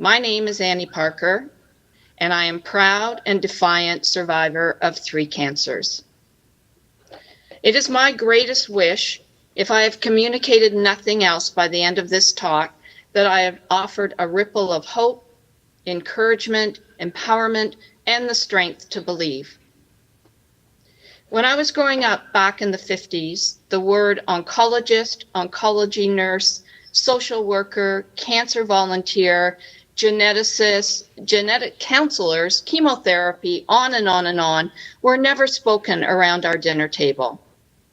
My name is Annie Parker, and I am proud and defiant survivor of 3 cancers. It is my greatest wish, if I have communicated nothing else by the end of this talk, that I have offered a ripple of hope, encouragement, empowerment, and the strength to believe. When I was growing up back in the 50s, the word oncologist, oncology nurse, social worker, cancer volunteer, geneticists, genetic counselors, chemotherapy, on and on and on, were never spoken around our dinner table.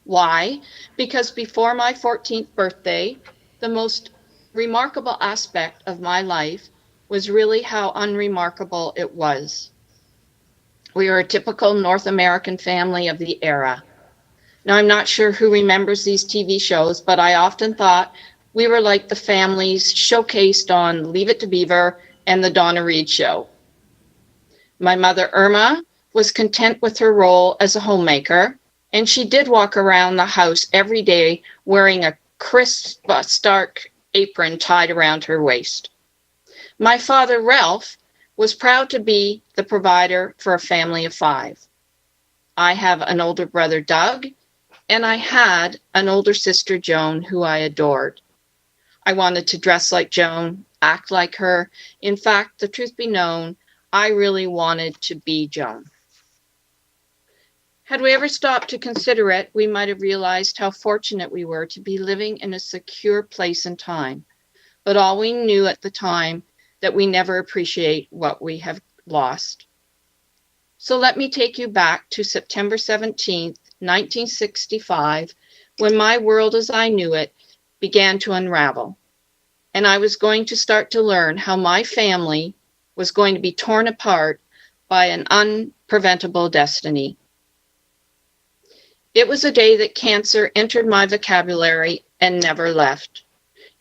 Why? Because before my 14th birthday, the most remarkable aspect of my life was really how unremarkable it was. We were a typical North American family of the era. Now, I'm not sure who remembers these TV shows, but I often thought we were like the families showcased on Leave It to Beaver and the Donna Reed Show. My mother, Irma, was content with her role as a homemaker, and she did walk around the house every day wearing a crisp, stark apron tied around her waist. My father, Ralph, was proud to be the provider for a family of 5. I have an older brother, Doug, and I had an older sister, Joan, who I adored. I wanted to dress like Joan, act like her. In fact, the truth be known, I really wanted to be Joan. Had we ever stopped to consider it, we might have realized how fortunate we were to be living in a secure place and time. But all we knew at the time that we never appreciate what we have lost. So let me take you back to September 17th, 1965, when my world as I knew it began to unravel. And I was going to start to learn how my family was going to be torn apart by an unpreventable destiny. It was a day that cancer entered my vocabulary and never left.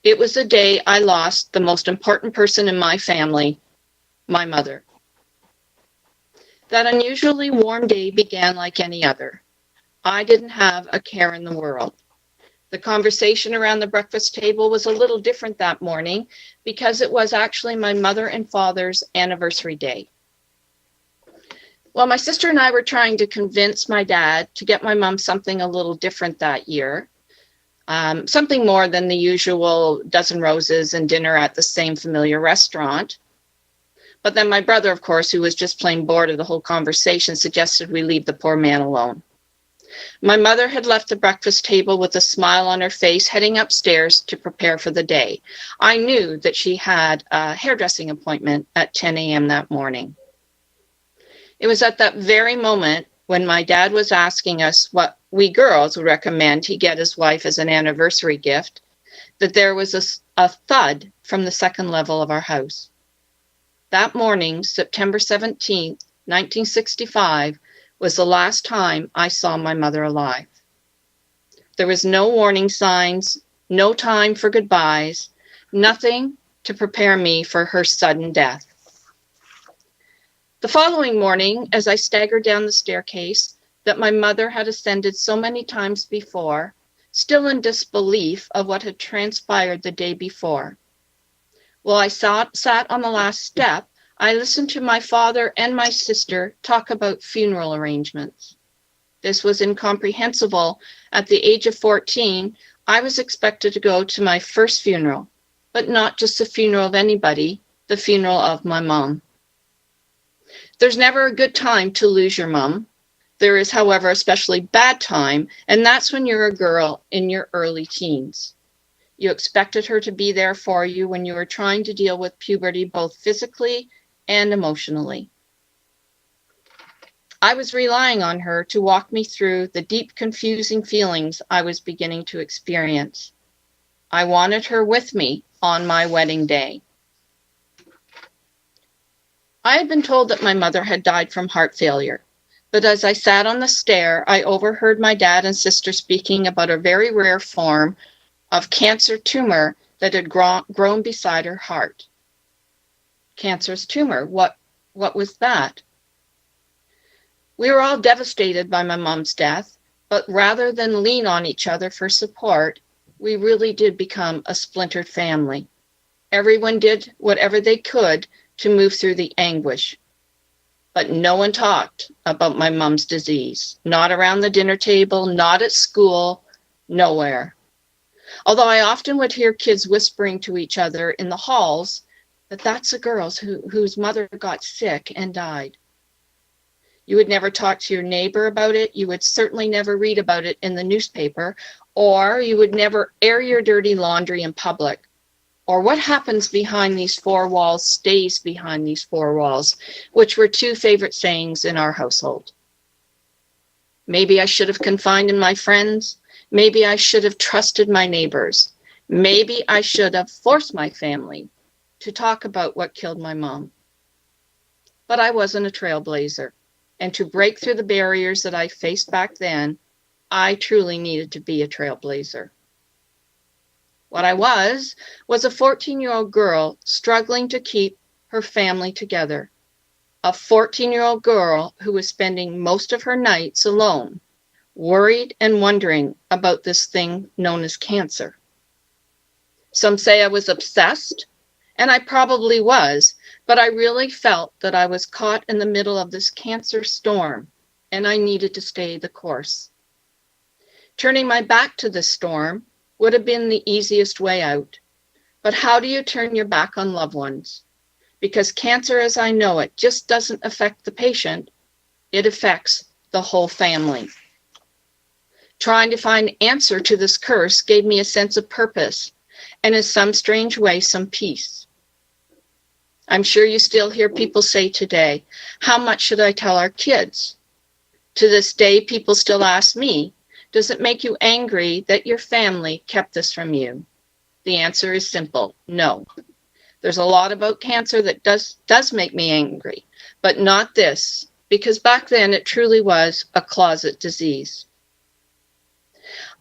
It was the day I lost the most important person in my family, my mother. That unusually warm day began like any other. I didn't have a care in the world. The conversation around the breakfast table was a little different that morning because it was actually my mother and father's anniversary day. Well, my sister and I were trying to convince my dad to get my mom something a little different that year. Something more than the usual dozen roses and dinner at the same familiar restaurant. But then my brother, of course, who was just plain bored of the whole conversation, suggested we leave the poor man alone. My mother had left the breakfast table with a smile on her face, heading upstairs to prepare for the day. I knew that she had a hairdressing appointment at 10 a.m. that morning. It was at that very moment when my dad was asking us what we girls would recommend he get his wife as an anniversary gift, that there was a thud from the second level of our house. That morning, September 17th, 1965, was the last time I saw my mother alive. There was no warning signs, no time for goodbyes, nothing to prepare me for her sudden death. The following morning, as I staggered down the staircase that my mother had ascended so many times before, still in disbelief of what had transpired the day before. While I sat on the last step, I listened to my father and my sister talk about funeral arrangements. This was incomprehensible. At the age of 14, I was expected to go to my first funeral, but not just the funeral of anybody, the funeral of my mom. There's never a good time to lose your mom. There is, however, a especially bad time, and that's when you're a girl in your early teens. You expected her to be there for you when you were trying to deal with puberty, both physically and emotionally. I was relying on her to walk me through the deep, confusing feelings I was beginning to experience. I wanted her with me on my wedding day. I had been told that my mother had died from heart failure, but as I sat on the stair, I overheard my dad and sister speaking about a very rare form of cancer tumor that had grown beside her heart. Cancerous tumor, what was that? We were all devastated by my mom's death, but rather than lean on each other for support, we really did become a splintered family. Everyone did whatever they could to move through the anguish. But no one talked about my mom's disease. Not around the dinner table, not at school, nowhere. Although I often would hear kids whispering to each other in the halls that that's the girl whose mother got sick and died. You would never talk to your neighbor about it. You would certainly never read about it in the newspaper, or you would never air your dirty laundry in public. Or what happens behind these four walls stays behind these four walls, which were two favorite sayings in our household. Maybe I should have confided in my friends. Maybe I should have trusted my neighbors. Maybe I should have forced my family to talk about what killed my mom. But I wasn't a trailblazer. And to break through the barriers that I faced back then, I truly needed to be a trailblazer. What I was a 14-year-old girl struggling to keep her family together. A 14-year-old girl who was spending most of her nights alone, worried and wondering about this thing known as cancer. Some say I was obsessed, and I probably was, but I really felt that I was caught in the middle of this cancer storm, and I needed to stay the course. Turning my back to this storm would have been the easiest way out. But how do you turn your back on loved ones? Because cancer, as I know it, just doesn't affect the patient, it affects the whole family. Trying to find an answer to this curse gave me a sense of purpose, and in some strange way, some peace. I'm sure you still hear people say today, how much should I tell our kids? To this day, people still ask me, does it make you angry that your family kept this from you? The answer is simple, no. There's a lot about cancer that does make me angry, but not this, because back then it truly was a closet disease.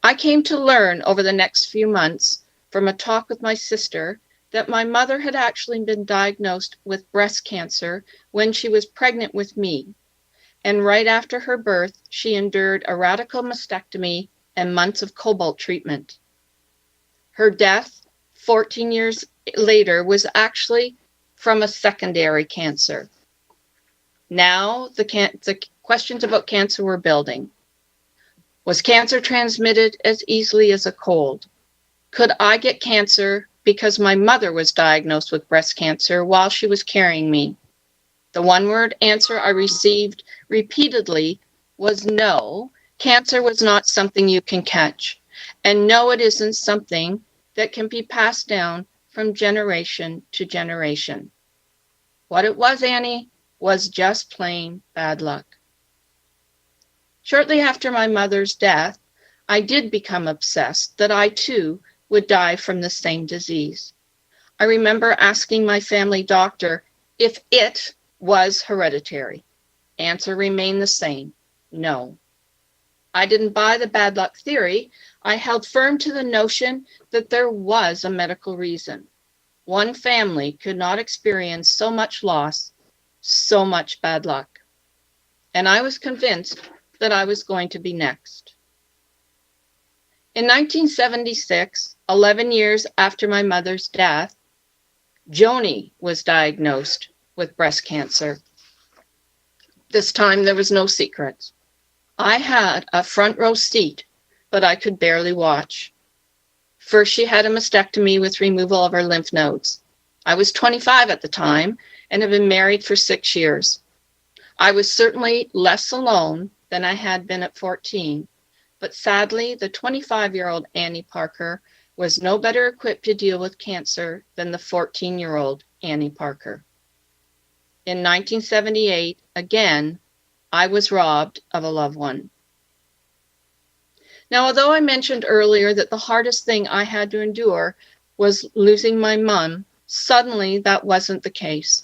I came to learn over the next few months from a talk with my sister that my mother had actually been diagnosed with breast cancer when she was pregnant with me. And right after her birth, she endured a radical mastectomy and months of cobalt treatment. Her death, 14 years later, was actually from a secondary cancer. Now, the questions about cancer were building. Was cancer transmitted as easily as a cold? Could I get cancer because my mother was diagnosed with breast cancer while she was carrying me? The one-word answer I received repeatedly was no. Cancer was not something you can catch. And no, it isn't something that can be passed down from generation to generation. What it was, Annie, was just plain bad luck. Shortly after my mother's death, I did become obsessed that I too would die from the same disease. I remember asking my family doctor if it was hereditary. Answer remained the same, no. I didn't buy the bad luck theory. I held firm to the notion that there was a medical reason. One family could not experience so much loss, so much bad luck. And I was convinced that I was going to be next. In 1976, 11 years after my mother's death, Joni was diagnosed with breast cancer. This time there was no secrets. I had a front row seat, but I could barely watch. First, she had a mastectomy with removal of her lymph nodes. I was 25 at the time and had been married for 6 years. I was certainly less alone than I had been at 14, but sadly, the 25-year-old Annie Parker was no better equipped to deal with cancer than the 14-year-old Annie Parker. In 1978, again, I was robbed of a loved one. Now, although I mentioned earlier that the hardest thing I had to endure was losing my mom, suddenly that wasn't the case.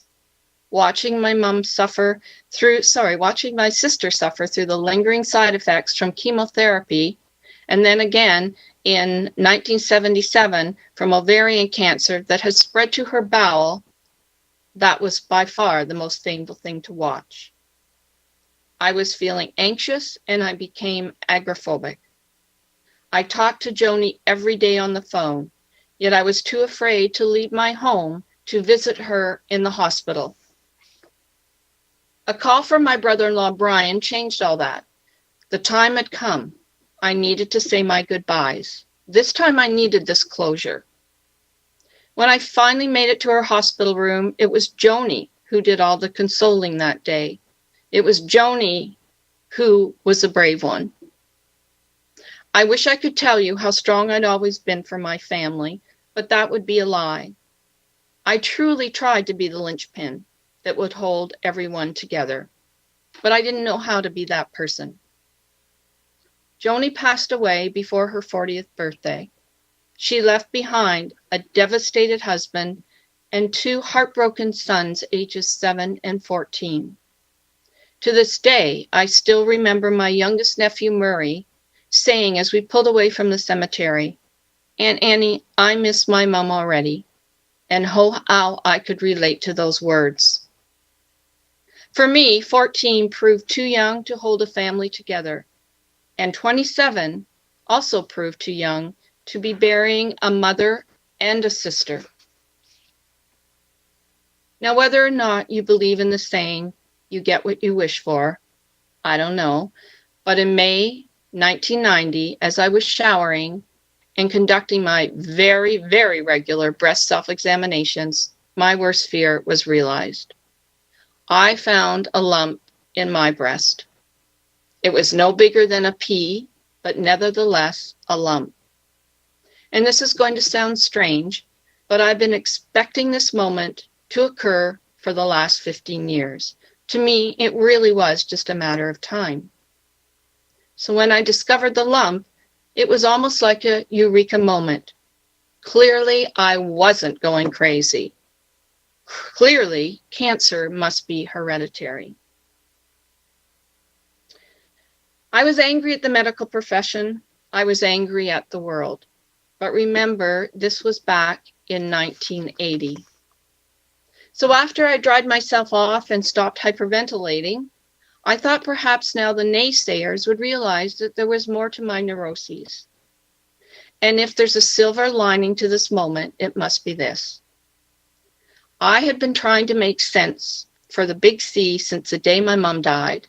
Watching my sister suffer through the lingering side effects from chemotherapy, and then again in 1977 from ovarian cancer that had spread to her bowel, that was by far the most painful thing to watch. I was feeling anxious and I became agoraphobic. I talked to Joni every day on the phone. yet I was too afraid to leave my home to visit her in the hospital. A call from my brother-in-law, Brian, changed all that. The time had come. I needed to say my goodbyes. This time I needed this closure. When I finally made it to her hospital room, it was Joni who did all the consoling that day. It was Joni who was the brave one. I wish I could tell you how strong I'd always been for my family, but that would be a lie. I truly tried to be the linchpin that would hold everyone together, but I didn't know how to be that person. Joni passed away before her 40th birthday. She left behind a devastated husband and 2 heartbroken sons, ages 7 and 14. To this day, I still remember my youngest nephew, Murray, saying as we pulled away from the cemetery, "Aunt Annie, I miss my mom already," and how I could relate to those words. For me, 14 proved too young to hold a family together, and 27 also proved too young to be burying a mother and a sister. Now, whether or not you believe in the saying, "You get what you wish for," I don't know, but in May 1990, as I was showering and conducting my very, very regular breast self-examinations, my worst fear was realized. I found a lump in my breast. It was no bigger than a pea, but nevertheless a lump. And this is going to sound strange, but I've been expecting this moment to occur for the last 15 years. To me, it really was just a matter of time. So when I discovered the lump, it was almost like a eureka moment. Clearly, I wasn't going crazy. Clearly, cancer must be hereditary. I was angry at the medical profession. I was angry at the world. But remember, this was back in 1980. So after I dried myself off and stopped hyperventilating, I thought perhaps now the naysayers would realize that there was more to my neuroses. And if there's a silver lining to this moment, it must be this. I had been trying to make sense for the big C since the day my mom died,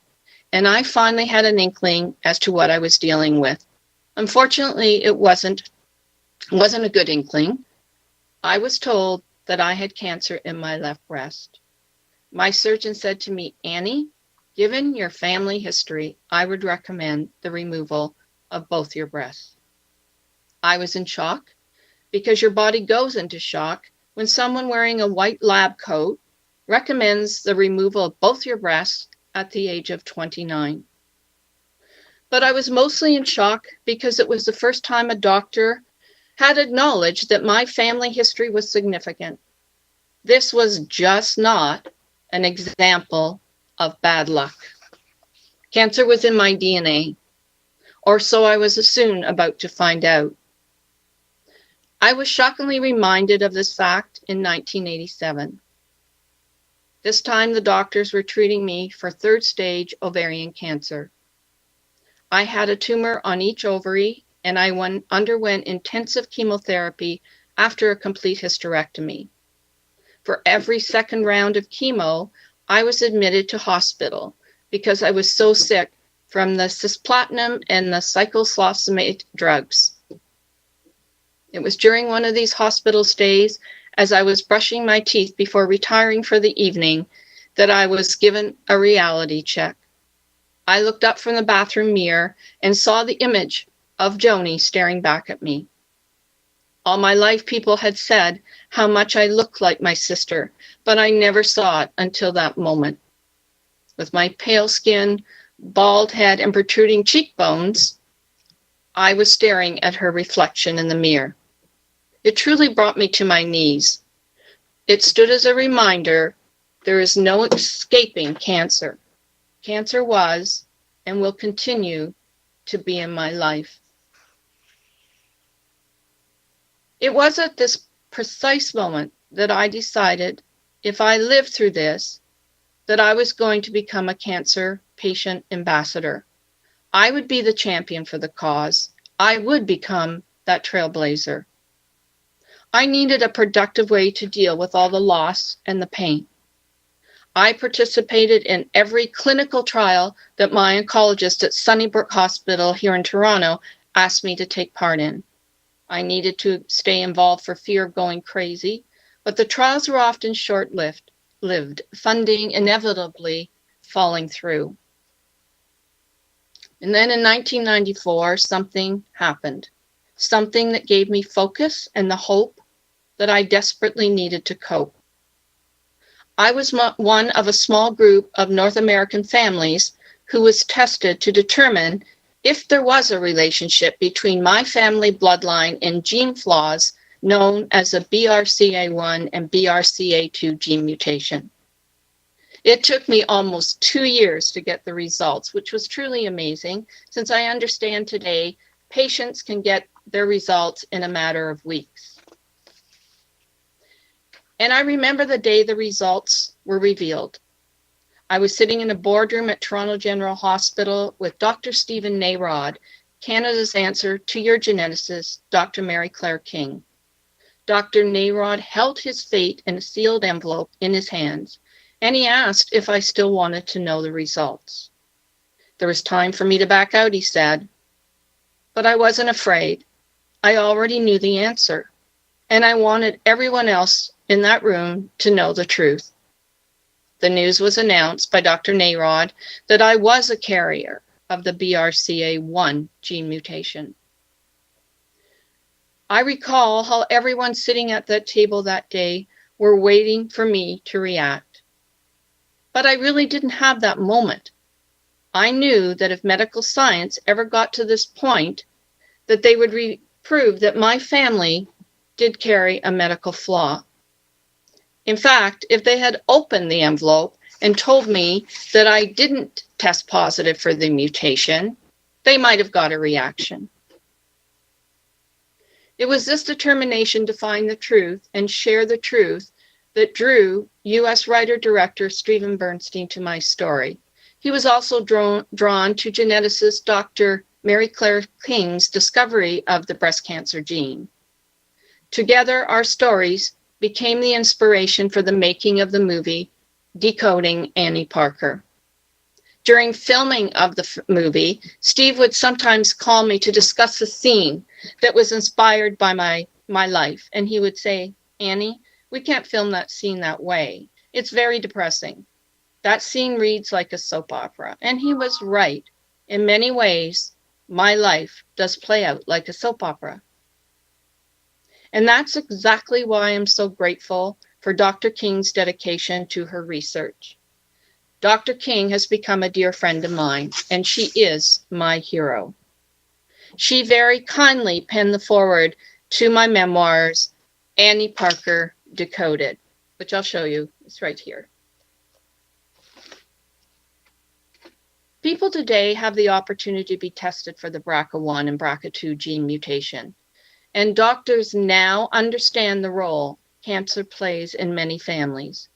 and I finally had an inkling as to what I was dealing with. Unfortunately, it wasn't a good inkling. I was told that I had cancer in my left breast. My surgeon said to me, "Annie, given your family history, I would recommend the removal of both your breasts." I was in shock because your body goes into shock when someone wearing a white lab coat recommends the removal of both your breasts at the age of 29. But I was mostly in shock because it was the first time a doctor had acknowledged that my family history was significant. This was just not an example of bad luck. Cancer was in my DNA, or so I was soon about to find out. I was shockingly reminded of this fact in 1987. This time the doctors were treating me for 3rd stage ovarian cancer. I had a tumor on each ovary, and I underwent intensive chemotherapy after a complete hysterectomy. For every second round of chemo, I was admitted to hospital because I was so sick from the cisplatin and the cyclophosphamide drugs. It was during one of these hospital stays, as I was brushing my teeth before retiring for the evening, that I was given a reality check. I looked up from the bathroom mirror and saw the image of Joni staring back at me. All my life, people had said how much I looked like my sister, but I never saw it until that moment. With my pale skin, bald head, and protruding cheekbones, I was staring at her reflection in the mirror. It truly brought me to my knees. It stood as a reminder there is no escaping cancer. Cancer was and will continue to be in my life. It was at this precise moment that I decided if I lived through this, that I was going to become a cancer patient ambassador. I would be the champion for the cause. I would become that trailblazer. I needed a productive way to deal with all the loss and the pain. I participated in every clinical trial that my oncologist at Sunnybrook Hospital here in Toronto asked me to take part in. I needed to stay involved for fear of going crazy, but the trials were often short-lived, funding inevitably falling through. And then in 1994, something happened, something that gave me focus and the hope that I desperately needed to cope. I was one of a small group of North American families who was tested to determine if there was a relationship between my family bloodline and gene flaws known as a BRCA1 and BRCA2 gene mutation. It took me almost 2 years to get the results, which was truly amazing, since I understand today patients can get their results in a matter of weeks. And I remember the day the results were revealed. I was sitting in a boardroom at Toronto General Hospital with Dr. Stephen Narod, Canada's answer to your geneticist, Dr. Mary Claire King. Dr. Narod held his fate in a sealed envelope in his hands, and he asked if I still wanted to know the results. There was time for me to back out, he said, but I wasn't afraid. I already knew the answer, and I wanted everyone else in that room to know the truth. The news was announced by Dr. Narod that I was a carrier of the BRCA1 gene mutation. I recall how everyone sitting at that table that day were waiting for me to react. But I really didn't have that moment. I knew that if medical science ever got to this point, that they would prove that my family did carry a medical flaw. In fact, if they had opened the envelope and told me that I didn't test positive for the mutation, they might have got a reaction. It was this determination to find the truth and share the truth that drew U.S. writer-director Steven Bernstein to my story. He was also drawn to geneticist Dr. Mary Claire King's discovery of the breast cancer gene. Together, our stories became the inspiration for the making of the movie Decoding Annie Parker. During filming of the movie, Steve would sometimes call me to discuss a scene that was inspired by my life, and he would say, "Annie, we can't film that scene that way. It's very depressing. That scene reads like a soap opera." And he was right. In many ways, my life does play out like a soap opera. And that's exactly why I'm so grateful for Dr. King's dedication to her research. Dr. King has become a dear friend of mine, and she is my hero. She very kindly penned the foreword to my memoirs, Annie Parker Decoded, which I'll show you. It's right here. People today have the opportunity to be tested for the BRCA1 and BRCA2 gene mutation. And doctors now understand the role cancer plays in many families.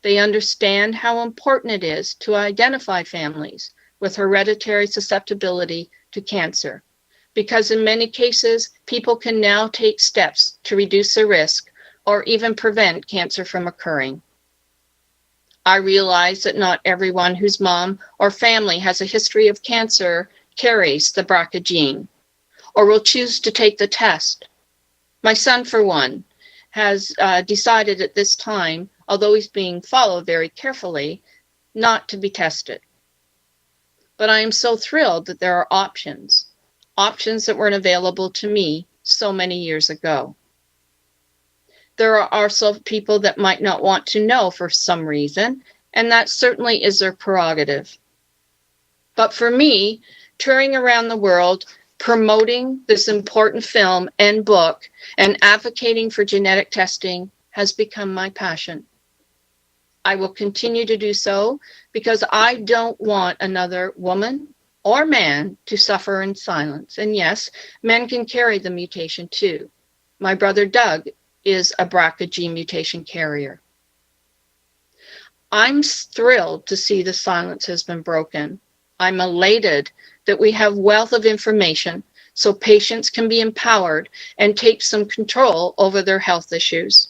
They understand how important it is to identify families with hereditary susceptibility to cancer, because in many cases, people can now take steps to reduce the risk or even prevent cancer from occurring. I realize that not everyone whose mom or family has a history of cancer carries the BRCA gene, or will choose to take the test. My son, for one, has decided at this time, although he's being followed very carefully, not to be tested. But I am so thrilled that there are options that weren't available to me so many years ago. There are also people that might not want to know for some reason, and that certainly is their prerogative. But for me, touring around the world, promoting this important film and book, and advocating for genetic testing has become my passion. I will continue to do so because I don't want another woman or man to suffer in silence. And yes, men can carry the mutation too. My brother Doug is a BRCA gene mutation carrier. I'm thrilled to see the silence has been broken. I'm elated that we have wealth of information so patients can be empowered and take some control over their health issues.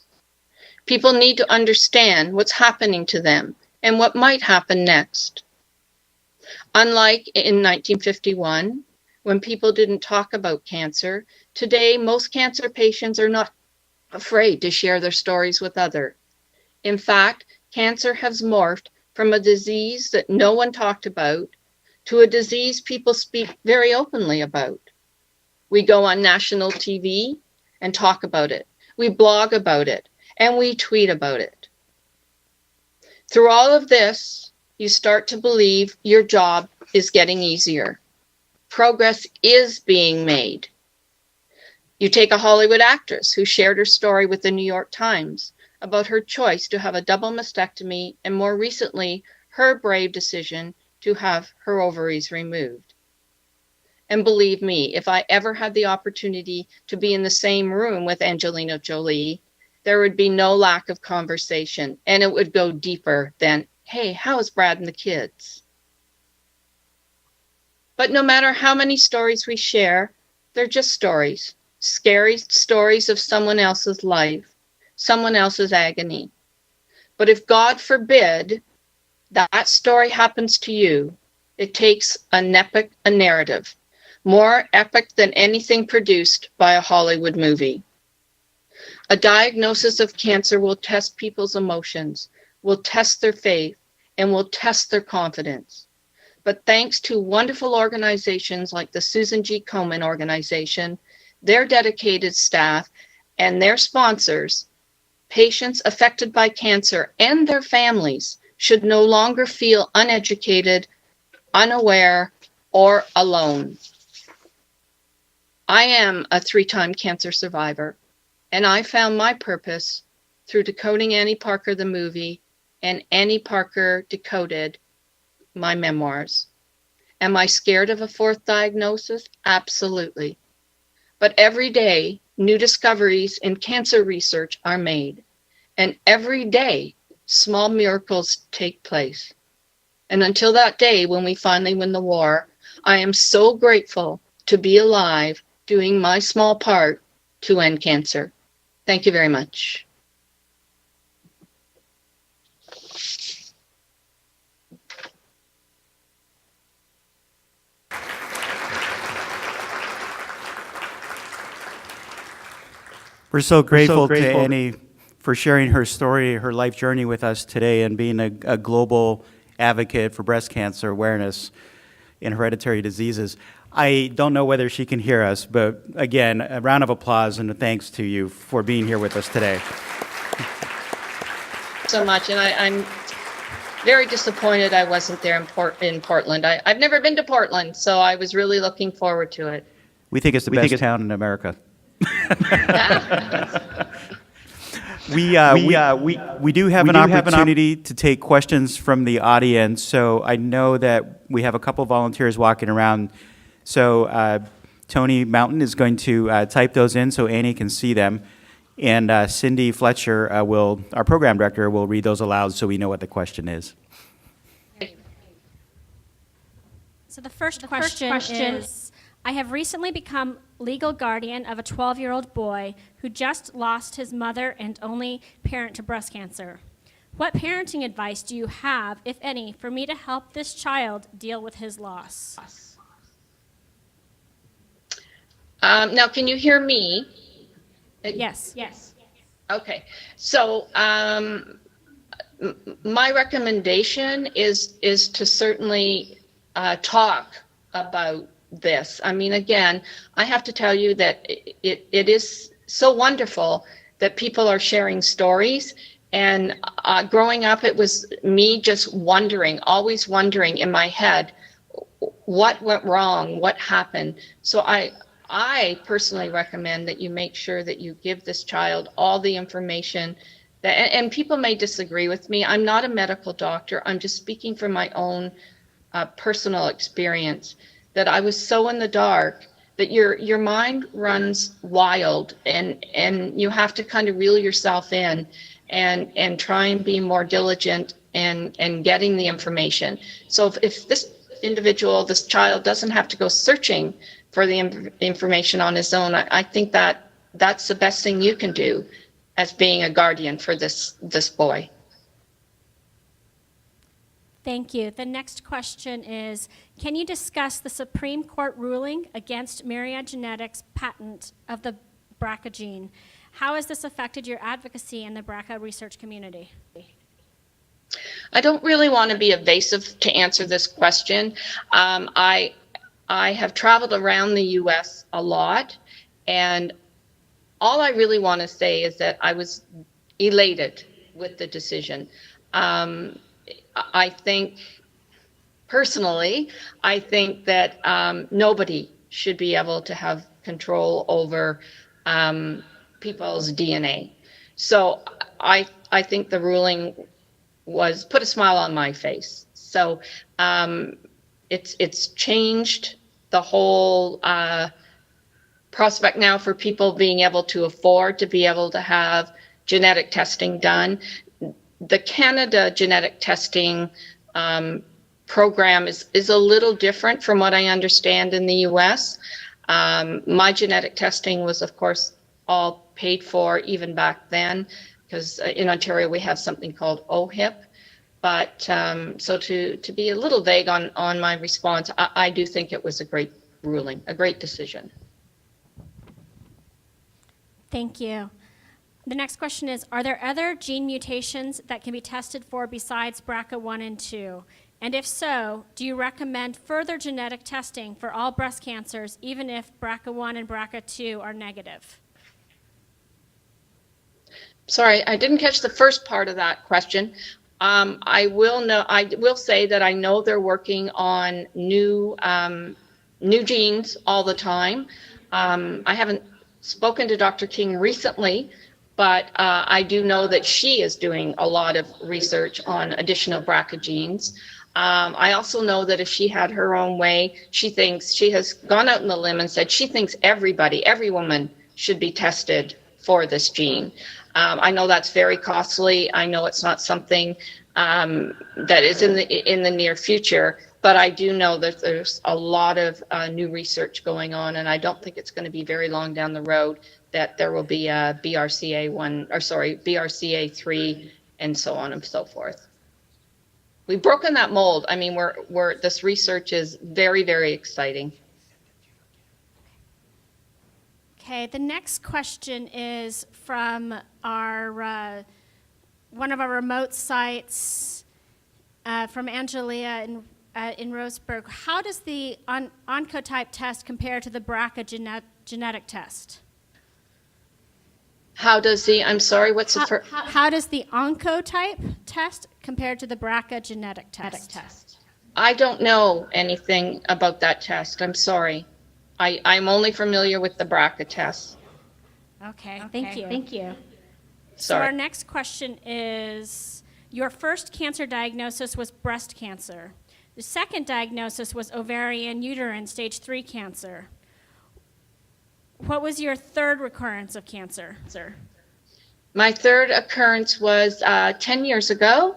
People need to understand what's happening to them and what might happen next. Unlike in 1951, when people didn't talk about cancer, today most cancer patients are not afraid to share their stories with others. In fact, cancer has morphed from a disease that no one talked about to a disease people speak very openly about. We go on national TV and talk about it. We blog about it, and we tweet about it. Through all of this, you start to believe your job is getting easier. Progress is being made. You take a Hollywood actress who shared her story with the New York Times about her choice to have a double mastectomy and more recently, her brave decision to have her ovaries removed. And believe me, if I ever had the opportunity to be in the same room with Angelina Jolie, there would be no lack of conversation, and it would go deeper than, hey, how is Brad and the kids? But no matter how many stories we share, they're just stories, scary stories of someone else's life, someone else's agony. But if God forbid that story happens to you, it takes a narrative, more epic than anything produced by a Hollywood movie. A diagnosis of cancer will test people's emotions, will test their faith, and will test their confidence. But thanks to wonderful organizations like the Susan G. Komen organization, their dedicated staff, and their sponsors, patients affected by cancer and their families should no longer feel uneducated, unaware, or alone. I am a 3-time cancer survivor, and I found my purpose through Decoding Annie Parker, the movie, and Annie Parker Decoded, my memoirs. Am I scared of a 4th diagnosis? Absolutely. But every day, new discoveries in cancer research are made. And every day, small miracles take place. And until that day when we finally win the war, I am so grateful to be alive, doing my small part to end cancer. Thank you very much. We're so grateful to Annie for sharing her story, her life journey with us today, and being a global advocate for breast cancer awareness in hereditary diseases. I don't know whether she can hear us, but again, a round of applause and a thanks to you for being here with us today. So much, and I'm very disappointed I wasn't there in Portland. I've never been to Portland, so I was really looking forward to it. We think it's the best town in America. We do have an opportunity to take questions from the audience, so I know that we have a couple volunteers walking around. So Tony Mountain is going to type those in so Annie can see them, and Cindy Fletcher our program director, will read those aloud so we know what the question is. So the first question is, I have recently become legal guardian of a 12-year-old boy who just lost his mother and only parent to breast cancer. What parenting advice do you have, if any, for me to help this child deal with his loss? Now, can you hear me? Yes. Okay. So my recommendation is to certainly talk about this. I mean, again, I have to tell you that it is so wonderful that people are sharing stories. And growing up, it was me just always wondering in my head, what went wrong? What happened? So I personally recommend that you make sure that you give this child all the information and people may disagree with me. I'm not a medical doctor. I'm just speaking from my own personal experience, that I was so in the dark that your mind runs wild and you have to kind of reel yourself in and try and be more diligent and getting the information. So if this child doesn't have to go searching for the information on his own. I think that that's the best thing you can do as being a guardian for this boy. Thank you. The next question is, can you discuss the Supreme Court ruling against Myriad Genetics' patent of the BRCA gene? How has this affected your advocacy in the BRCA research community? I don't really want to be evasive to answer this question. I have traveled around the U.S. a lot, and all I really want to say is that I was elated with the decision. I think, personally, I think that nobody should be able to have control over people's DNA. So I think the ruling put a smile on my face. So it's changed the whole prospect now for people being able to afford to be able to have genetic testing done. The Canada genetic testing program is a little different from what I understand in the US. My genetic testing was, of course, all paid for even back then, because in Ontario we have something called OHIP. But so to be a little vague on my response, I do think it was a great ruling, a great decision. Thank you. The next question is, are there other gene mutations that can be tested for besides BRCA1 and 2? And if so, do you recommend further genetic testing for all breast cancers, even if BRCA1 and BRCA2 are negative? Sorry, I didn't catch the first part of that question. I will say that I know they're working on new genes all the time. I haven't spoken to Dr. King recently, but I do know that she is doing a lot of research on additional BRCA genes. I also know that if she had her own way, she has gone out on the limb and said she thinks every woman should be tested for this gene. I know that's very costly. I know it's not something that is in the near future, but I do know that there's a lot of new research going on, and I don't think it's going to be very long down the road that there will be a BRCA3, and so on and so forth. We've broken that mold. I mean, this research is very, very exciting. Okay, the next question is from our one of our remote sites from Angelia in Roseburg. How does the oncotype test compare to the BRCA genetic test? How does the How does the oncotype test compare to the BRCA genetic test? I don't know anything about that test. I'm sorry. I'm only familiar with the BRCA test. Okay, thank you. So Sorry. our next question is, your first cancer diagnosis was breast cancer. The second diagnosis was ovarian uterine stage 3 cancer. What was your third recurrence of cancer? My third occurrence was 10 years ago,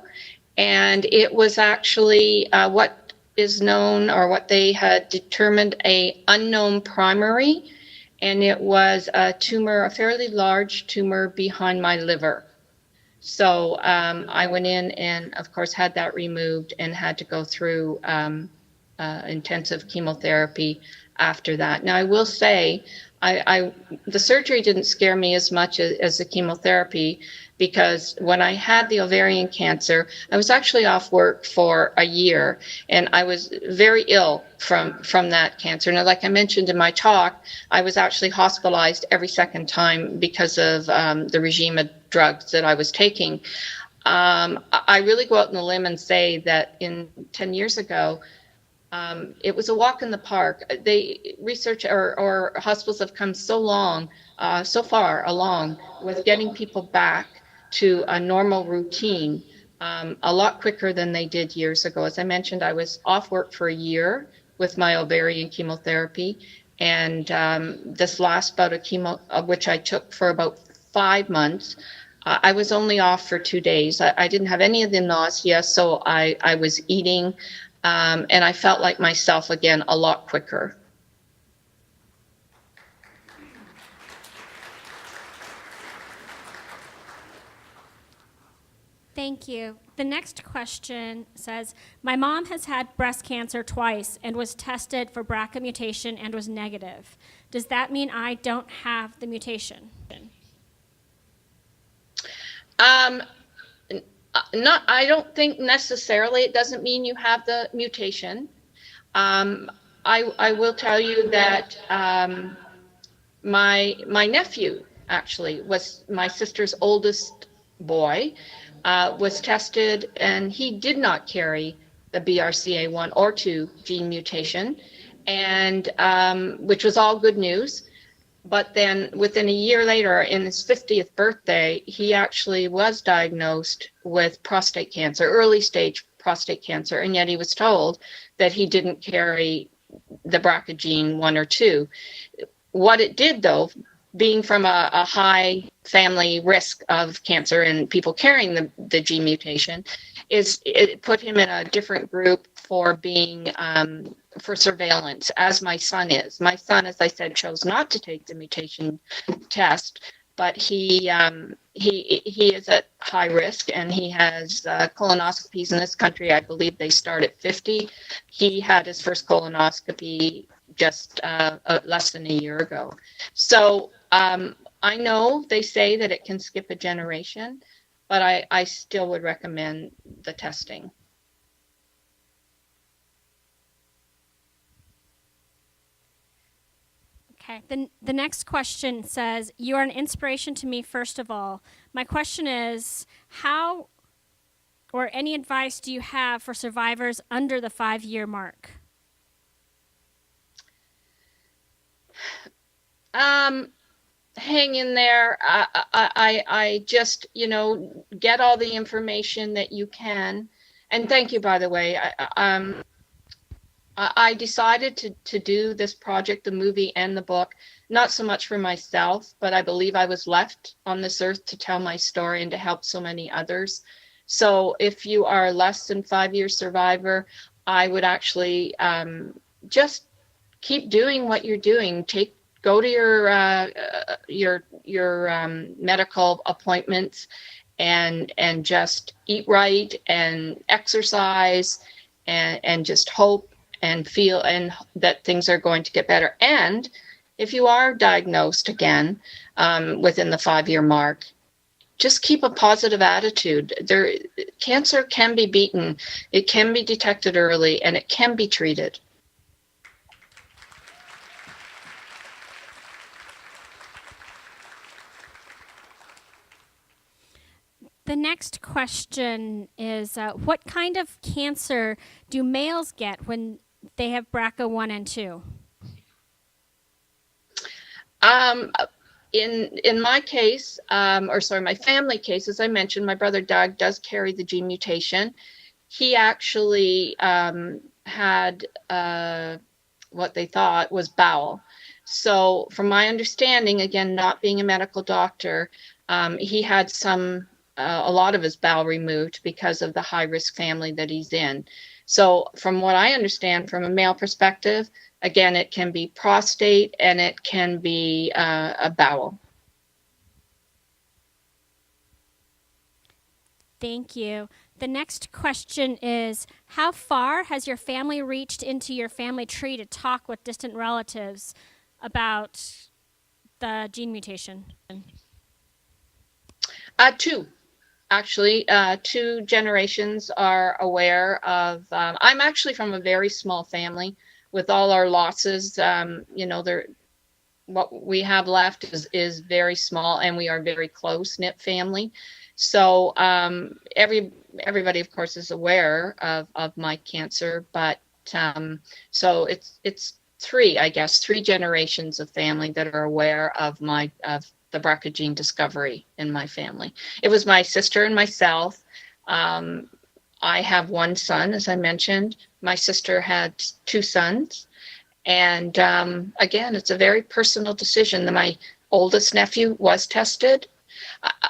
and it was actually what is known, or what they had determined, a unknown primary, and it was a tumor, a fairly large tumor behind my liver. So I went in and, of course, had that removed and had to go through intensive chemotherapy after that. Now, I will say, the surgery didn't scare me as much as the chemotherapy, because when I had the ovarian cancer, I was actually off work for a year, and I was very ill from that cancer. Now, like I mentioned in my talk, I was actually hospitalized every second time because of the regime of drugs that I was taking. I really go out on the limb and say that 10 years ago, it was a walk in the park. Research or hospitals have come so far along with getting people back to a normal routine a lot quicker than they did years ago. As I mentioned, I was off work for a year with my ovarian chemotherapy, and this last bout of chemo, which I took for about 5 months, I was only off for 2 days. I didn't have any of the nausea, so I was eating, and I felt like myself again a lot quicker. Thank you. The next question says, my mom has had breast cancer twice and was tested for BRCA mutation and was negative. Does that mean I don't have the mutation? I don't think necessarily. It doesn't mean you have the mutation. I will tell you that my nephew actually was my sister's oldest boy, was tested, and he did not carry the BRCA1 or 2 gene mutation, and which was all good news. But then within a year later, in his 50th birthday, he actually was diagnosed with prostate cancer, early stage prostate cancer, and yet he was told that he didn't carry the BRCA gene 1 or 2. What it did, though, being from a high family risk of cancer and people carrying the gene mutation, is it put him in a different group for being for surveillance, as my son is. My son, as I said, chose not to take the mutation test, but he is at high risk, and he has colonoscopies in this country. I believe they start at 50. He had his first colonoscopy just less than a year ago. So I know they say that it can skip a generation, but I still would recommend the testing. Okay. The next question says, you are an inspiration to me, first of all. My question is, how or any advice do you have for survivors under the 5-year mark? Hang in there. I just, get all the information that you can. And thank you, by the way. I decided to do this project, the movie and the book, not so much for myself, but I believe I was left on this earth to tell my story and to help so many others. So if you are less than 5-year survivor, I would actually just keep doing what you're doing. Go to your medical appointments and just eat right and exercise and just hope and feel and that things are going to get better. And if you are diagnosed again within the 5-year mark, just keep a positive attitude. Cancer can be beaten, it can be detected early, and it can be treated. The next question is, what kind of cancer do males get when they have BRCA 1 and 2? In my case, my family case, as I mentioned, my brother Doug does carry the gene mutation. He actually had what they thought was bowel. So from my understanding, again, not being a medical doctor, he had a lot of his bowel removed because of the high-risk family that he's in. So from what I understand from a male perspective, again, it can be prostate and it can be a bowel. Thank you. The next question is, how far has your family reached into your family tree to talk with distant relatives about the gene mutation? 2. Actually, 2 generations are aware of. I'm actually from a very small family with all our losses. What we have left is very small, and we are a very close-knit family. So everybody, of course, is aware of my cancer, but so it's 3 generations of family that are aware of the BRCA gene discovery in my family. It was my sister and myself. I have 1 son, as I mentioned. My sister had 2 sons. And again, it's a very personal decision. My oldest nephew was tested.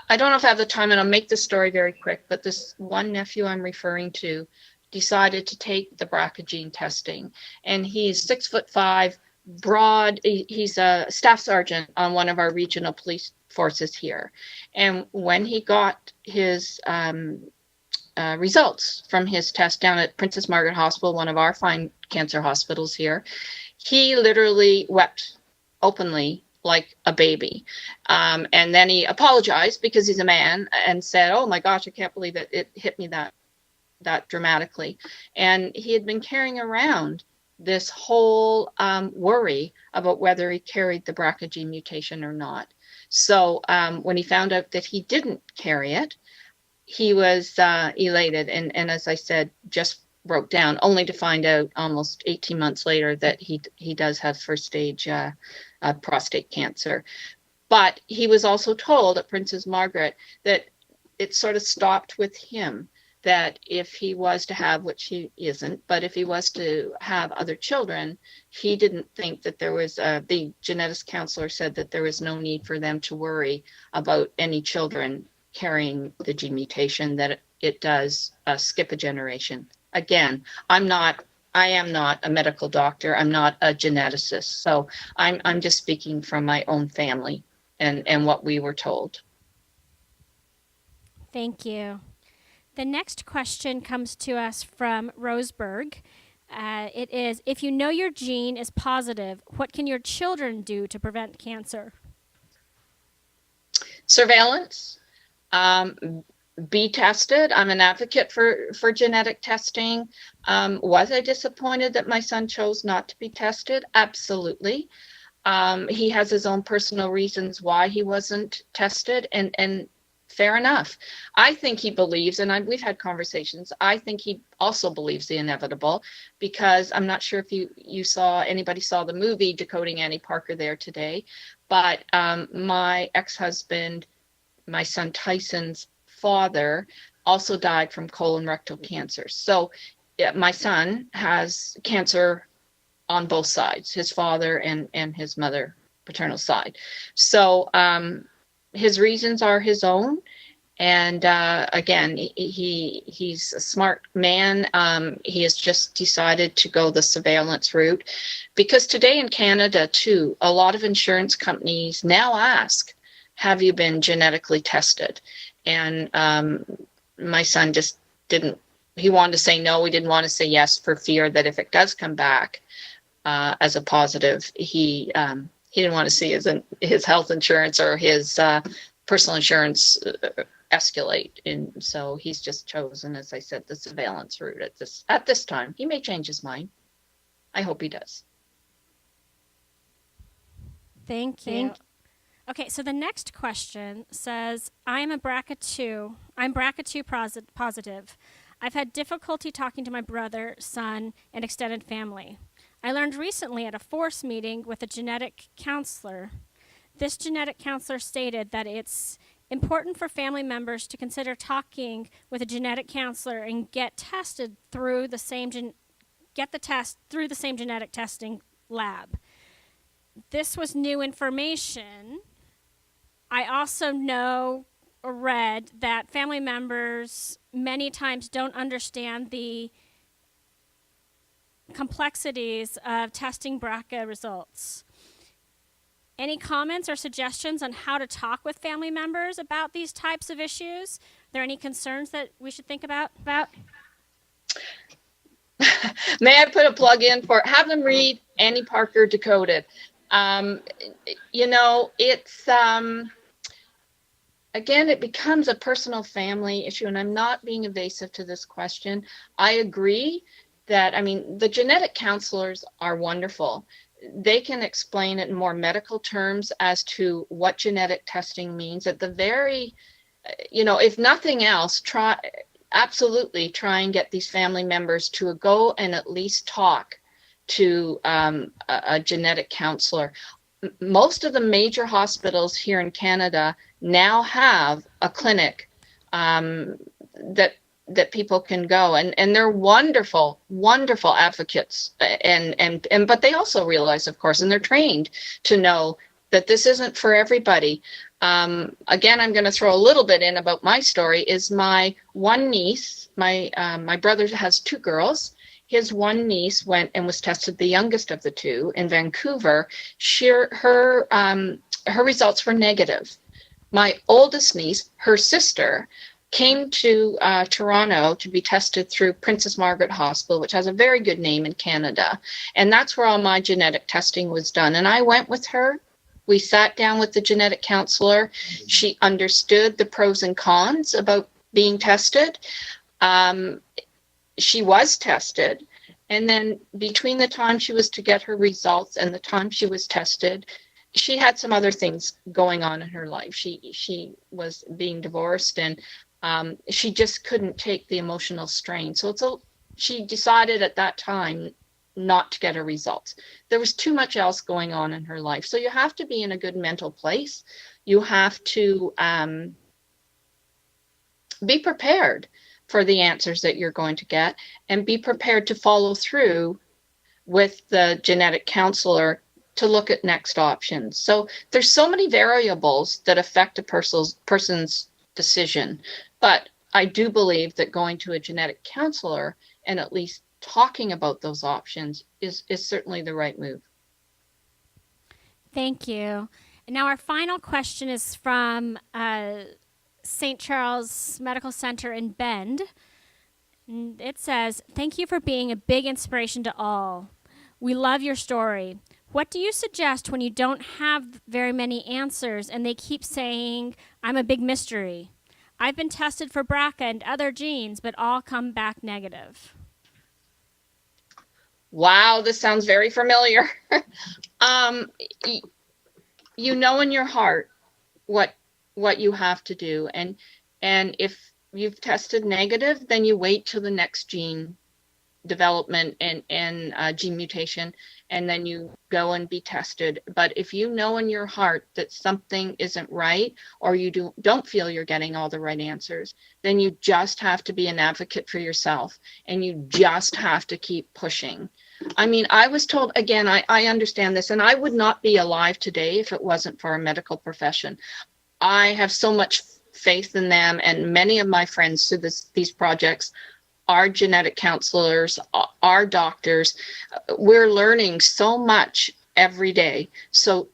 I don't know if I have the time, and I'll make this story very quick, but this one nephew I'm referring to decided to take the BRCA gene testing. And he's 6'5", broad. He's a staff sergeant on one of our regional police forces here. And when he got his results from his test down at Princess Margaret Hospital, one of our fine cancer hospitals here. He literally wept openly like a baby. And then he apologized because he's a man and said, "Oh my gosh, I can't believe it hit me that dramatically." And he had been carrying around this whole worry about whether he carried the BRCA gene mutation or not. So when he found out that he didn't carry it, he was elated. And as I said, just broke down, only to find out almost 18 months later that he does have first stage prostate cancer. But he was also told at Princess Margaret that it sort of stopped with him, that if he was to have, which he isn't, but if he was to have other children, he didn't think that there was, the genetics counselor said that there was no need for them to worry about any children carrying the gene mutation, that it does skip a generation. Again, I am not a medical doctor. I'm not a geneticist. So I'm just speaking from my own family and what we were told. Thank you. The next question comes to us from Roseburg. It is, if you know your gene is positive, what can your children do to prevent cancer? Surveillance. Be tested. I'm an advocate for genetic testing. Was I disappointed that my son chose not to be tested? Absolutely. He has his own personal reasons why he wasn't tested, and fair enough. I think he believes, and we've had conversations, I think he also believes the inevitable, because I'm not sure if anybody saw the movie Decoding Annie Parker there today, but my ex-husband, my son Tyson's father, also died from colon rectal cancer. So my son has cancer on both sides, his father and his mother, paternal side. So his reasons are his own. And again, he's a smart man. He has just decided to go the surveillance route, because today in Canada too, a lot of insurance companies now ask, have you been genetically tested? And my son just he wanted to say no. He didn't want to say yes for fear that if it does come back as a positive, he didn't want to see his health insurance or his personal insurance escalate. And so he's just chosen, as I said, the surveillance route at this time. He may change his mind. I hope he does. Thank you. Okay, so the next question says, I'm BRCA2 positive. I've had difficulty talking to my brother, son, and extended family. I learned recently at a force meeting with a genetic counselor. This genetic counselor stated that it's important for family members to consider talking with a genetic counselor and get tested through the same genetic testing lab. This was new information. I also know or read that family members many times don't understand the complexities of testing BRCA results. Any comments or suggestions on how to talk with family members about these types of issues? Are there any concerns that we should think about? May I put a plug in for have them read Annie Parker Decoded? It's again, it becomes a personal family issue, and I'm not being evasive to this question. I agree that, the genetic counselors are wonderful. They can explain it in more medical terms as to what genetic testing means. At the very, if nothing else, absolutely try and get these family members to go and at least talk to a genetic counselor. Most of the major hospitals here in Canada now have a clinic that people can go, and they're wonderful advocates, but they also realize, of course, and they're trained to know that this isn't for everybody. Again, I'm going to throw a little bit in about my story. Is my one niece, my brother has two girls. His one niece went and was tested, the youngest of the two, in Vancouver. Her results were negative. My oldest niece, her sister, came to Toronto to be tested through Princess Margaret Hospital, which has a very good name in Canada. And that's where all my genetic testing was done. And I went with her. We sat down with the genetic counselor. She understood the pros and cons about being tested. She was tested. And then between the time she was to get her results and the time she was tested, she had some other things going on in her life. She was being divorced, and she just couldn't take the emotional strain. So she decided at that time not to get her results. There was too much else going on in her life. So you have to be in a good mental place. You have to be prepared for the answers that you're going to get, and be prepared to follow through with the genetic counselor to look at next options. So there's so many variables that affect a person's decision. But I do believe that going to a genetic counselor and at least talking about those options is certainly the right move. Thank you. And now our final question is from St. Charles Medical Center in Bend. And it says, "Thank you for being a big inspiration to all. We love your story. What do you suggest when you don't have very many answers and they keep saying, 'I'm a big mystery'? I've been tested for BRCA and other genes, but all come back negative." Wow, this sounds very familiar. You know in your heart what you have to do, and if you've tested negative, then you wait till the next gene development and gene mutation, and then you go and be tested. But if you know in your heart that something isn't right, or you don't feel you're getting all the right answers, then you just have to be an advocate for yourself, and you just have to keep pushing. I mean, I was told, again, I understand this, and I would not be alive today if it wasn't for our medical profession. I have so much faith in them, and many of my friends through these projects are genetic counselors, are doctors. We're learning so much every day. So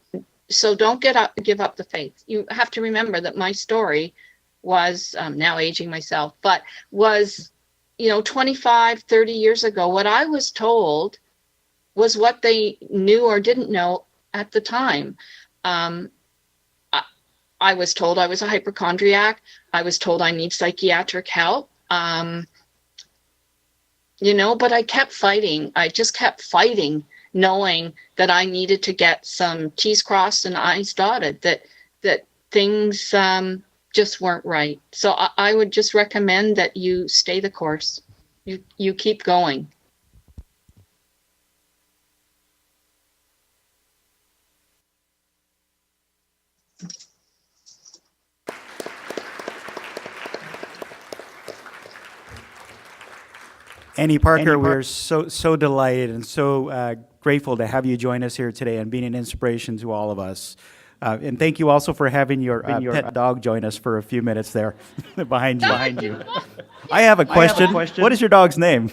don't give up the faith. You have to remember that my story was, now aging myself, but was, 25, 30 years ago. What I was told was what they knew or didn't know at the time. I was told I was a hypochondriac. I was told I need psychiatric help. But I kept fighting. I just kept fighting, knowing that I needed to get some T's crossed and I's dotted, that things just weren't right. So I would just recommend that you stay the course. You keep going. Annie Parker, we're so delighted and so grateful to have you join us here today and being an inspiration to all of us. And thank you also for having your pet dog join us for a few minutes there behind you. I have a question. What is your dog's name?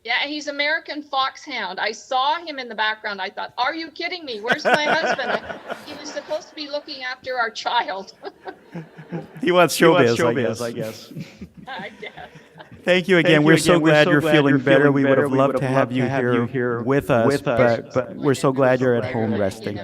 Yeah, he's American Foxhound. I saw him in the background. I thought, are you kidding me? Where's my husband? He was supposed to be looking after our child. He wants showbiz, I guess. I guess. Thank you again. We're so glad you're feeling better. We would have loved to have you here with us, but we're so glad you're at home resting.